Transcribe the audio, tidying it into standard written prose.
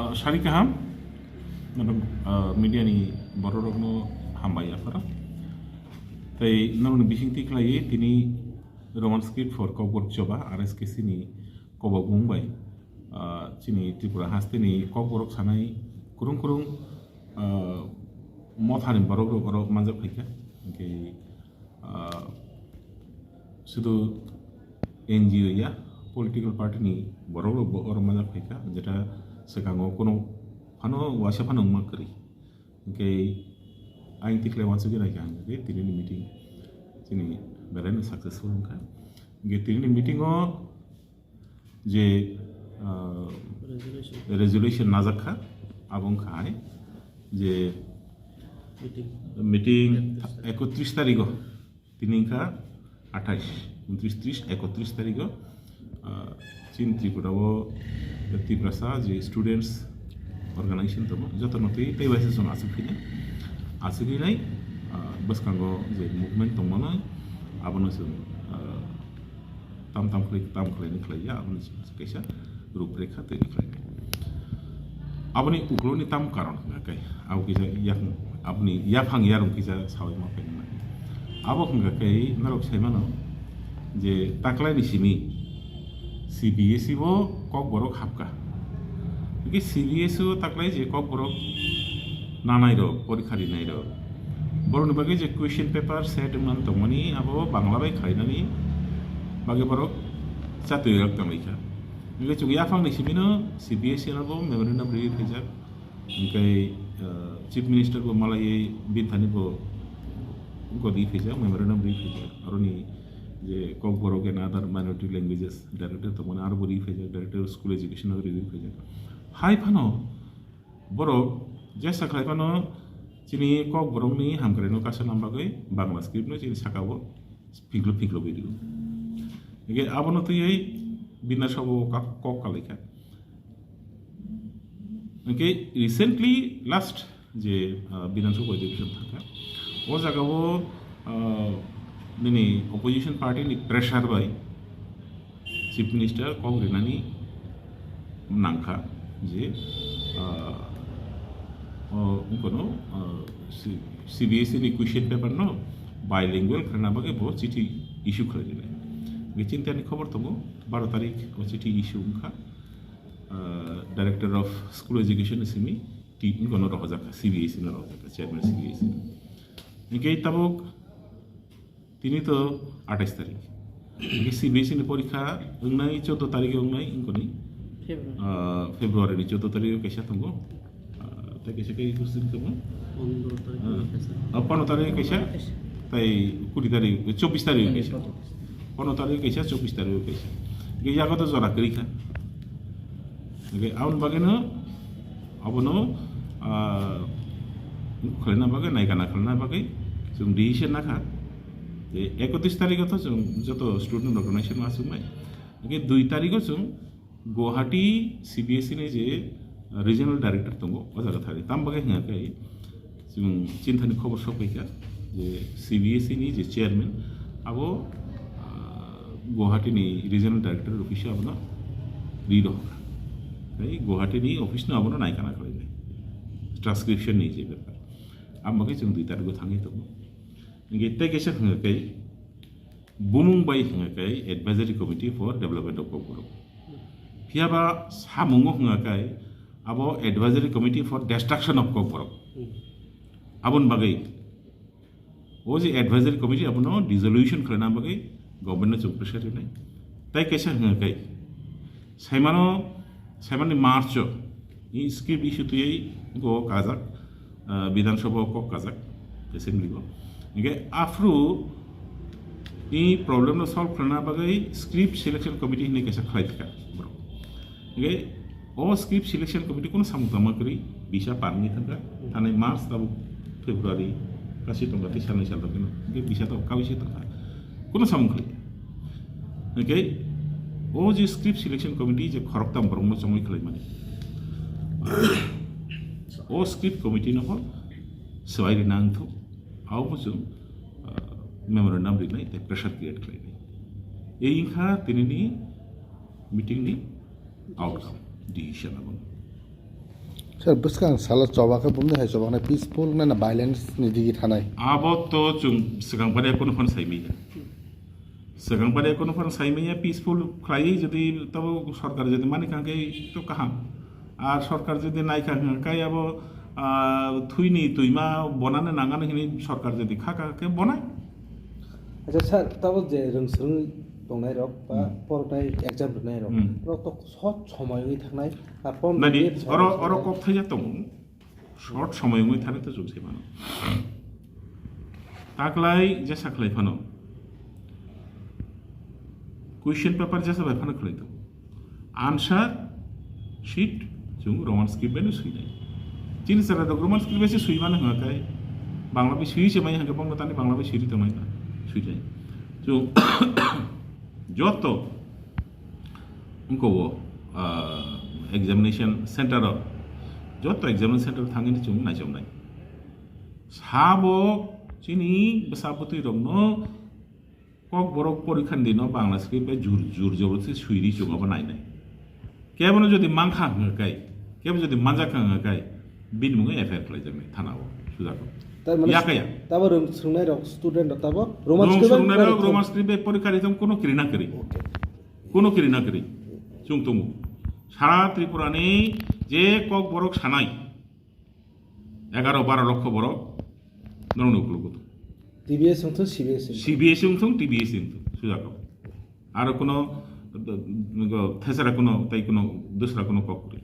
Syari kaham, media ni baru rokno hambaya para. Tapi namun bising tik lagi, tini Roman script for Kokborok Choba, Rskc ni Kokborok Mumbai, cini Tripura haste ni Kokborok sanai kurung mau thanin barok manjak pika, ke sudah NGO ya, political party ni barok manjak pika, jeda sekarang kono pano wasiap pano makri, ke aing tikle wansu gina kan, ke tini meeting, cini berani successful kan, ke tini meeting je resolution nazakha abang khai je meeting 31 तारीख तीन का 28 29 30 31 तारीख चीन त्रिपुरा वो त्रिपुरा जे students organisation तो जो तो नोती तय वैसे सुन आसुकी नहीं बस कांगो जे मूवमेंट तो मना आपने सुन ताम खले निकले या आपने कैसा रूपरेखा तय निकले आपने उगलो नि ताम कारण क्या आप किसा या अपनी या फांग यार उनकी जा सावई मापे ना अब उनका कई नरक से मानो जे ताकला निशिमी CBSE वो Kokborok हापका क्योंकि CBSE वो ताकला जे Kokborok नानाई रो परीक्षारी नहीं रो बरों बाकी जे क्वेश्चन पेपर सेट मन तो मनी अब वो बांग्ला बाई खाई ना नहीं बाकी बरोक चातुई रख तमिका क्योंकि चुकी या फांग निशिमी नो CBSE ना वो मेमोरेंडम रिलीज किया उनके चीफ मिनिस्टर को माला ये बिथानी को उनको दी फिजा मेमोरेंडम दी फिजा और उन्हीं ये Kokborok के नादर माइनॉरिटी लैंग्वेजेस डायरेक्टर तो मना आरो दी फिजा डायरेक्टर स्कूल एजुकेशन और दी फिजा हाई फनो बरो जैसा खाई फनो चीनी Kokborok नी हम करें नो कासा नंबर गए बांग्ला स्क्रिप्ट नो चीनी सकावो फिगलो वीडियो ये अब नो तो ये बिना शब्दों का Kok Kalika Okay, recently last जे विधानसभा अधिवेशन था वो जगह वो नहीं opposition party नि pressure by chief minister Suinani नांखा जे उनको नो CBSE नि question paper नो bilingual करना बगे बहुत चिठी issue कर दिया है ये चिंता नि खबर तो वो 12 तारीख वो चिठी issue उनका Director of School Education इसमें टीम को नौ रहा CBSE नौ रहा चेयरमैन CBSE इनके तबोक तीनी तो 28 तारीख इनके CBSE ने परीक्षा उन्नाई 14 तारीख उन्नाई इनको नहीं Februari ने 14 तारीख कैसा तुमको तो कैसे कहीं कुछ दिन तुमको अब 15 तारीख कैसा ताई 20 तारीख 24 तारीख कैसा 15 तारीख कैसा 24 तारीख कैसा ये यागा तो ज़रा करी था Okay, awal bagian abono kelana bagai naik anak kelana bagai, cung decision nak kan, jadi 31 तारीख itu cung jatuh student organization masuk mai, okay 2 तारीख itu cung Guwahati CBSE ni je regional director tunggu, wajar thari, tam bagai nggak kai, cung cinta ni khobor shop ikan, je CBSE ni je chairman, abo Guwahati ni regional director official abono lead होगा गुवाहाटी नी office ना अब ना नाइका ना करेंगे transcription नहीं चाहिए paper अब मगे चुन दी तार को थांगे तो ये तय कैसे होंगे कई बुमुंग बाई होंगे कई advisory committee for development of Kokborok फिर अब सामुंगो होंगे कई अब advisory committee for destruction of Kokborok अब उन बगे वो जी एडवाइजरी कमिटी अब ना डिसोल्यूशन करना बगे गवर्नमेंट ने चुप प्रेशर नहीं तय कैसे होंगे कई Sebenarnya March ini script isu tu ye go Kazak विधानसभा को Kazak assembly को इनके after ini problem नो solve करना बगै script selection committee ने कैसे खरीद कर बरो इनके वो script selection committee को न सामुतमा करी bisa पानी था थाने March तब Februari kasih tongkat di sana siapa kena इनके bisa तो कभी से तक को न सामुखली इनके वो जो स्क्रिप्ट सिलेक्शन कमिटी जो खरकता बरंग चंगली खलाई माने वो स्क्रिप्ट कमिटी न हो सवाई नांग थो आओ मुझे मेमोरेंडम लिखना है प्रेशर क्रिएट करना है ये इनका तीन नी मीटिंग नी आउटकम डिसीजन अब Sir, boskan salah coba ke bumde hai coba na peaceful na violence ni digi thanai. About to chung segang pada kono fon saimi segang pada kono fon saimi ya peaceful khai যদি তবে সরকার যদি মানে কাকে তো কাহাম আর সরকার যদি নাই কাকে আবো থুইনি তুইমা বনানে নাঙানে হিনি সরকার যদি খাকাকে বনায় আচ্ছা স্যার তারপর যে রংসরং দंनाय रक बा फरायनाय एग्जाम होनाय रक रक शर्ट সময়ই থাকনাय আর নানি অর কপ থাই যাতম শর্ট সময়ই থানে তো জুলছে মানো তাকলাই যে সাকলাই ফানো কুয়েশ্চন পেপার যে সবাই ফানো খলাই তো আনসার শিট জুং রোমান স্ক্রিপ্ট বেনে সুইনাই চিনি সারা দ রোমান স্ক্রিপ্ট বেসে সুইমানো হাকাই বাংলা বি সুই সেমাই হাকে বঙ্গতানি বাংলা বি সুই তমাই না সুইলাই জুং যত उनको एग्जामिनेशन सेंटर যত एग्जामिनेशन सेंटर थांगेनि chung नायजोबनाय साबो चिनि साबुतुइ रंनो kokborok পরীক্ষার দিন বাংলা স্ক্রিপ্টে জোর জবরদস্তি সুইরি চুঙাবো নাইনাই কেবল যদি মাংখা হাঙাকাই কেবল যদি মানজাখা হাঙাকাই বিনমুঙে এফআইআর খালাইजाबनाय थानाव सुजाखौ याकाया তারপর রংসরংनाय रक स्टूडेंट তারপর रोमान स्क्रिप्ट পরীক্ষা দিতাম কোনো কিরিনা করি কোনো কিরিনা করি চুংতমু সারা ত্রিপুরানি যে kokborok সানাই 11-12 লক্ষ বড় নরুন উপলব্ধ টিবিএস সংথ সিবিএস সংথ টিবিএস সংথ সুজাকো আর কোনো থেসারা কোনো তাই কোনো দোসরা কোনো কক করি